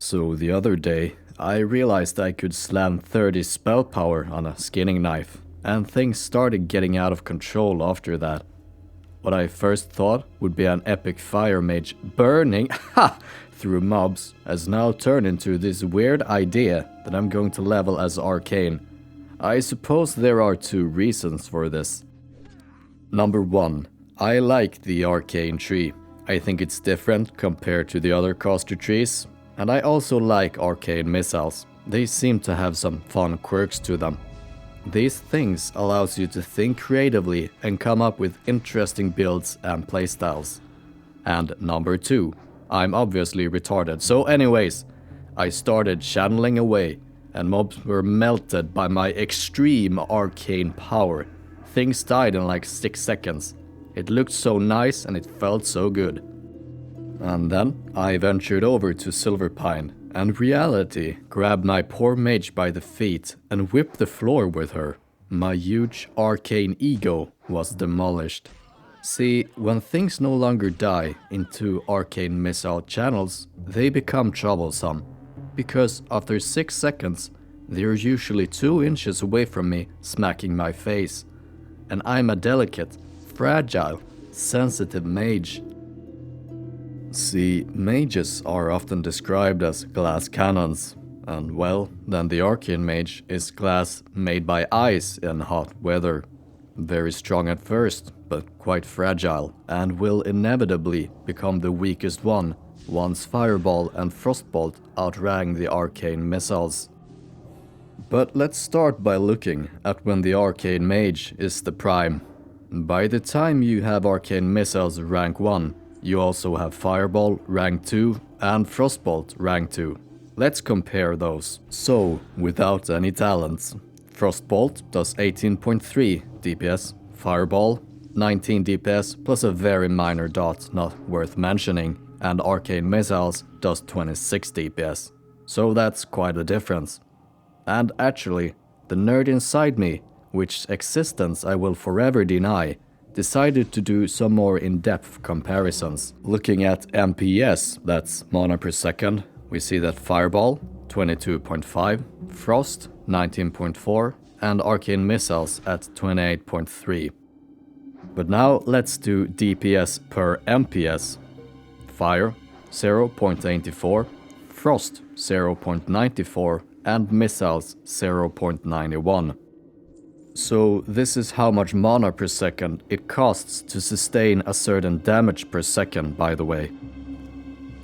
So the other day, I realized I could slam 30 spell power on a skinning knife, and things started getting out of control after that. What I first thought would be an epic fire mage burning through mobs has now turned into this weird idea that I'm going to level as Arcane. I suppose there are two reasons for this. Number 1. I like the Arcane tree. I think it's different compared to the other caster trees. And I also like Arcane missiles. They seem to have some fun quirks to them. These things allows you to think creatively and come up with interesting builds and playstyles. And number 2, I'm obviously retarded. So anyways, I started channeling away and mobs were melted by my extreme arcane power. Things died in like 6 seconds. It looked so nice and it felt so good. And then I ventured over to Silverpine, and reality grabbed my poor mage by the feet and whipped the floor with her. My huge arcane ego was demolished. See, when things no longer die into arcane missile channels, they become troublesome. Because after 6 seconds, they're usually 2 inches away from me, smacking my face. And I'm a delicate, fragile, sensitive mage. See, mages are often described as glass cannons, and well, then the Arcane Mage is glass made by ice in hot weather. Very strong at first, but quite fragile, and will inevitably become the weakest one once Fireball and Frostbolt outrang the Arcane missiles. But let's start by looking at when the Arcane Mage is the prime. By the time you have Arcane missiles rank 1, you also have Fireball rank 2 and Frostbolt rank 2. Let's compare those. So, without any talents, Frostbolt does 18.3 DPS, Fireball 19 DPS plus a very minor dot not worth mentioning, and Arcane Missiles does 26 DPS. So that's quite a difference. And actually, the nerd inside me, which existence I will forever deny, decided to do some more in-depth comparisons. Looking at MPS, that's mana per second, we see that Fireball 22.5, Frost 19.4, and Arcane Missiles at 28.3. But now let's do DPS per MPS. Fire 0.84, Frost 0.94, and Missiles 0.91. So this is how much mana per second it costs to sustain a certain damage per second, by the way.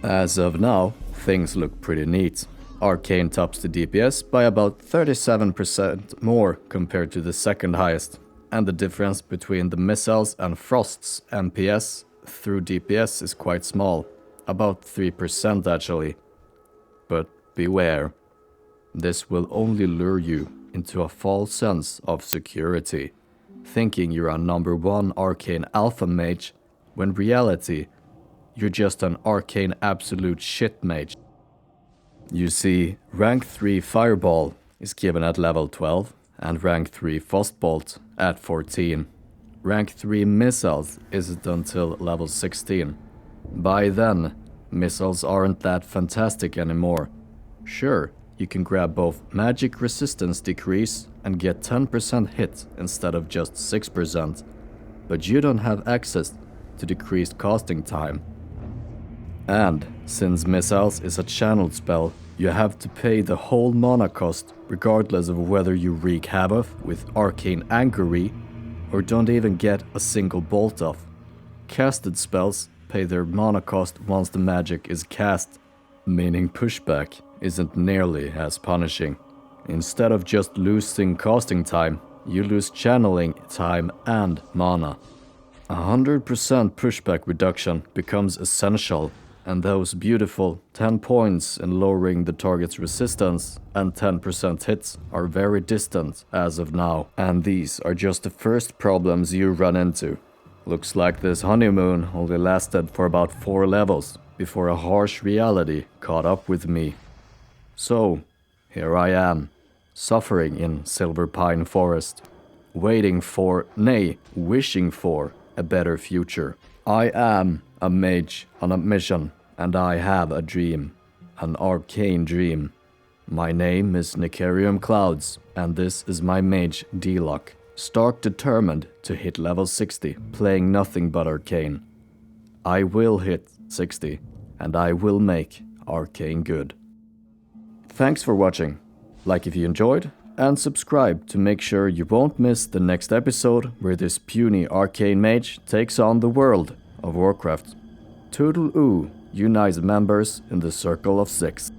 As of now, things look pretty neat. Arcane tops the DPS by about 37% more compared to the second highest, and the difference between the missiles and Frost's MPS through DPS is quite small, about 3% actually. But beware, this will only lure you into a false sense of security, thinking you're a number 1 arcane alpha mage, when reality, you're just an arcane absolute shit mage. You see, rank 3 Fireball is given at level 12, and rank 3 Frostbolt at 14. Rank 3 Missiles isn't until level 16. By then, missiles aren't that fantastic anymore. Sure, you can grab both magic resistance decrease and get 10% hit instead of just 6%, but you don't have access to decreased casting time. And since missiles is a channeled spell, you have to pay the whole mana cost regardless of whether you wreak havoc with Arcane Angery or don't even get a single bolt off. Casted spells pay their mana cost once the magic is cast, meaning pushback isn't nearly as punishing. Instead of just losing casting time, you lose channeling time and mana. 100% pushback reduction becomes essential, and those beautiful 10 points in lowering the target's resistance and 10% hits are very distant as of now. And these are just the first problems you run into. Looks like this honeymoon only lasted for about 4 levels before a harsh reality caught up with me. So, here I am, suffering in Silverpine Forest, waiting for, nay, wishing for, a better future. I am a mage on a mission, and I have a dream. an arcane dream. My name is Nicarium Clouds, and this is my mage D-Lock, stark determined to hit level 60, playing nothing but arcane. I will hit 60, and I will make arcane good. Thanks for watching. Like if you enjoyed, and subscribe to make sure you won't miss the next episode where this puny arcane mage takes on the world of Warcraft. Toodle-oo, you nice members in the Circle of Six.